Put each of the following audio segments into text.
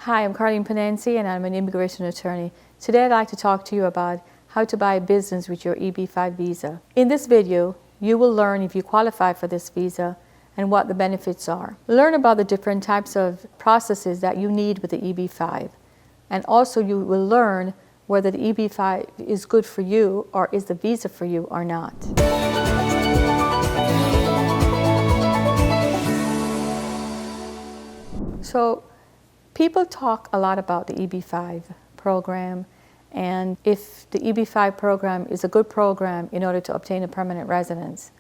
Hi, I'm Karlene Punancy and I'm an immigration attorney. Today I'd like to talk to you about how to buy a business with your EB-5 visa. In this video, you will learn if you qualify for this visa and what the benefits are. Learn about the different types of processes that you need with the EB-5. And also you will learn whether the EB-5 is good for you or is the visa for you or not. So, people talk a lot about the EB-5 program and if the EB-5 program is a good program in order to obtain a permanent residence.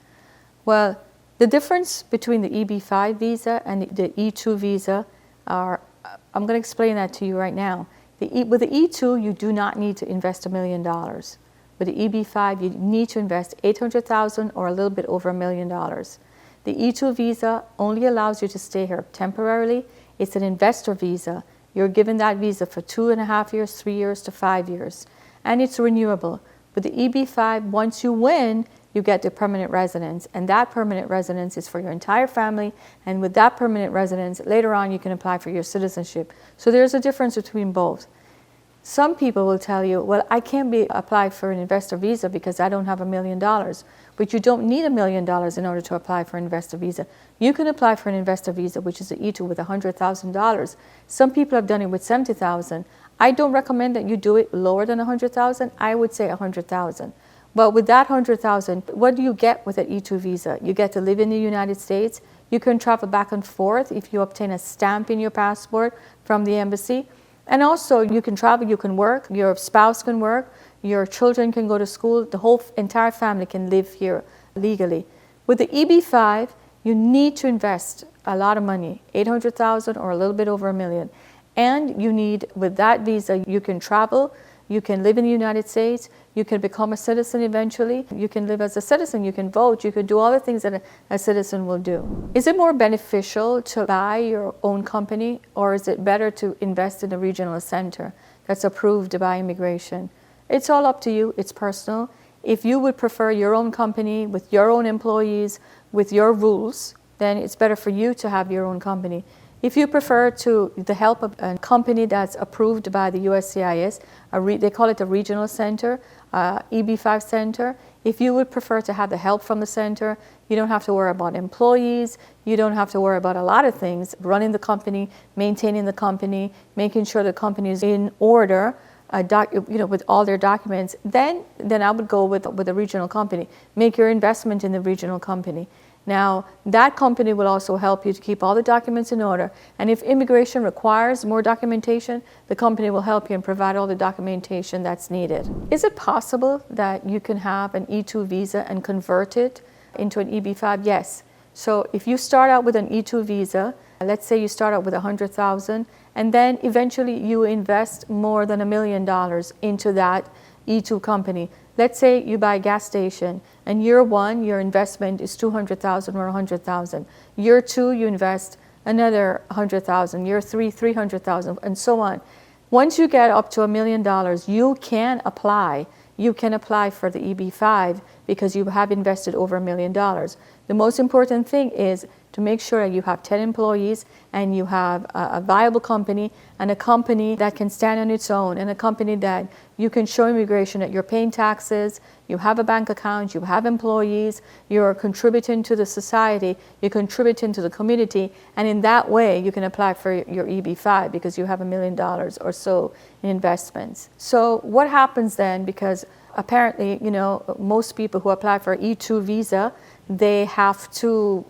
Well, the difference between the EB-5 visa and the E2 visa are, I'm going to explain that to you right now. With the E2, you do not need to invest $1 million. With the EB-5, you need to invest $800,000 or a little bit over $1 million. The E2 visa only allows you to stay here temporarily. It's an investor visa. You're given that visa for 2.5 years, 3 years to 5 years. And it's renewable. With the EB-5, once you win, you get the permanent residence. And that permanent residence is for your entire family. And with that permanent residence, later on you can apply for your citizenship. So there's a difference between both. Some people will tell you, well, I can't apply for an investor visa because I don't have $1 million. But you don't need $1 million in order to apply for an investor visa. You can apply for an investor visa, which is the E2 with $100,000. Some people have done it with $70,000. I don't recommend that you do it lower than $100,000. I would say $100,000. But with that $100,000, what do you get with an E2 visa? You get to live in the United States. You can travel back and forth if you obtain a stamp in your passport from the embassy. And also you can travel, you can work, your spouse can work, your children can go to school, the whole entire family can live here legally. With the EB-5, you need to invest a lot of money, $800,000 or a little bit over $1 million. And you need, with that visa, you can travel, you can live in the United States, you can become a citizen eventually, you can live as a citizen, you can vote, you can do all the things that a citizen will do. Is it more beneficial to buy your own company or is it better to invest in a regional center that's approved by immigration? It's all up to you, it's personal. If you would prefer your own company with your own employees, with your rules, then it's better for you to have your own company. If you prefer the help of a company that's approved by the USCIS, they call it a regional center, EB-5 center. If you would prefer to have the help from the center, you don't have to worry about employees, you don't have to worry about a lot of things, running the company, maintaining the company, making sure the company is in order, with all their documents, then I would go with a regional company. Make your investment in the regional company. Now, that company will also help you to keep all the documents in order. And if immigration requires more documentation, the company will help you and provide all the documentation that's needed. Is it possible that you can have an E2 visa and convert it into an EB-5? Yes. So if you start out with an E2 visa, let's say you start out with $100,000, and then eventually you invest more than $1 million into that E2 company. Let's say you buy a gas station and year one, your investment is $200,000 or $100,000. Year two, you invest another $100,000. Year three, $300,000 and so on. Once you get up to $1 million, you can apply. You can apply for the EB-5 because you have invested over $1 million. The most important thing is to make sure that you have 10 employees and you have a viable company and a company that can stand on its own and a company that you can show immigration that you're paying taxes, you have a bank account, you have employees, you're contributing to the society, you're contributing to the community, and in that way you can apply for your EB-5 because you have $1 million or so in investments. So what happens then, because apparently, most people who apply for E2 visa, they have to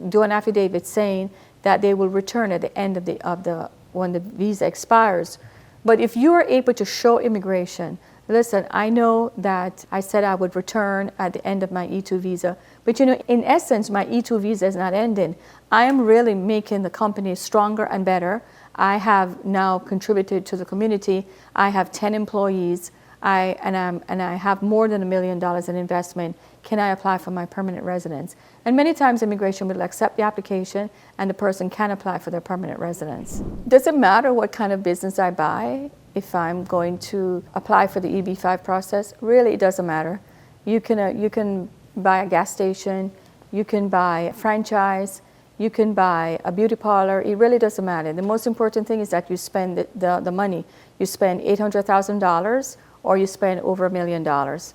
do an affidavit saying that they will return at the end of when the visa expires. But if you are able to show immigration, listen, I know that I said I would return at the end of my E2 visa, but in essence, my E2 visa is not ending. I am really making the company stronger and better. I have now contributed to the community. I have 10 employees. I have more than $1 million in investment. Can I apply for my permanent residence? And many times immigration will accept the application and the person can apply for their permanent residence. Does it matter what kind of business I buy if I'm going to apply for the EB-5 process? Really, it doesn't matter. You can buy a gas station, you can buy a franchise, you can buy a beauty parlor. It really doesn't matter. The most important thing is that you spend the money. You spend $800,000 or you spend over $1 million.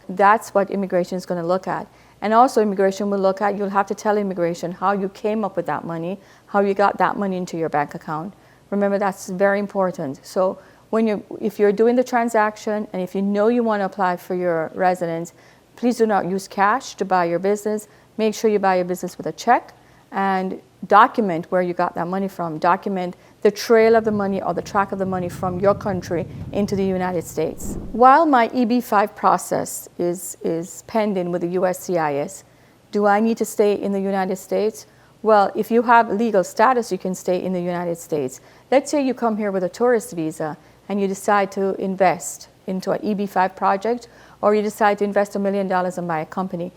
That's what immigration is going to look at. And also immigration will look at, you'll have to tell immigration how you came up with that money, how you got that money into your bank account. Remember, that's very important. So if you're doing the transaction and if you know you want to apply for your residence, please do not use cash to buy your business. Make sure you buy your business with a check and document where you got that money from. Document the trail of the money or the track of the money from your country into the United States. While my EB-5 process is pending with the USCIS, do I need to stay in the United States? Well, if you have legal status, you can stay in the United States. Let's say you come here with a tourist visa and you decide to invest into an EB-5 project, or you decide to invest $1 million and buy a company.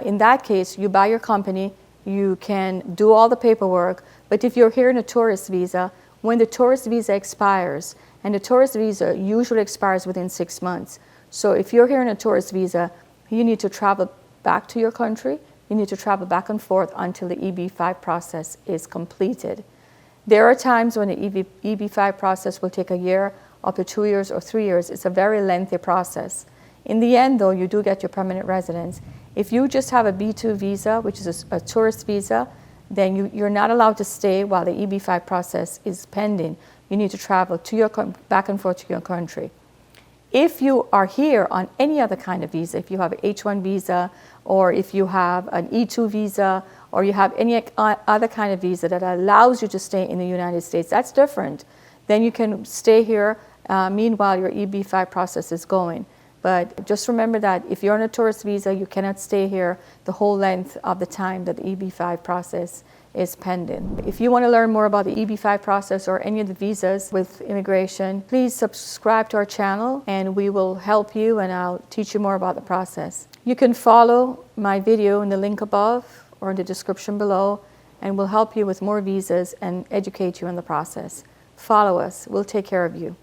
In that case, you buy your company, you can do all the paperwork, but if you're here in a tourist visa, when the tourist visa expires, and the tourist visa usually expires within 6 months, so if you're here in a tourist visa, you need to travel back to your country, you need to travel back and forth until the EB-5 process is completed. There are times when the EB-5 process will take a year, up to 2 years or 3 years. It's a very lengthy process. In the end, though, you do get your permanent residence. If you just have a B2 visa, which is a tourist visa, then you're not allowed to stay while the EB-5 process is pending. You need to travel back and forth to your country. If you are here on any other kind of visa, if you have an H-1 visa, or if you have an E-2 visa, or you have any other kind of visa that allows you to stay in the United States, that's different. Then you can stay here meanwhile your EB-5 process is going. But just remember that if you're on a tourist visa, you cannot stay here the whole length of the time that the EB-5 process is pending. If you want to learn more about the EB-5 process or any of the visas with immigration, please subscribe to our channel and we will help you and I'll teach you more about the process. You can follow my video in the link above or in the description below, and we'll help you with more visas and educate you in the process. Follow us. We'll take care of you.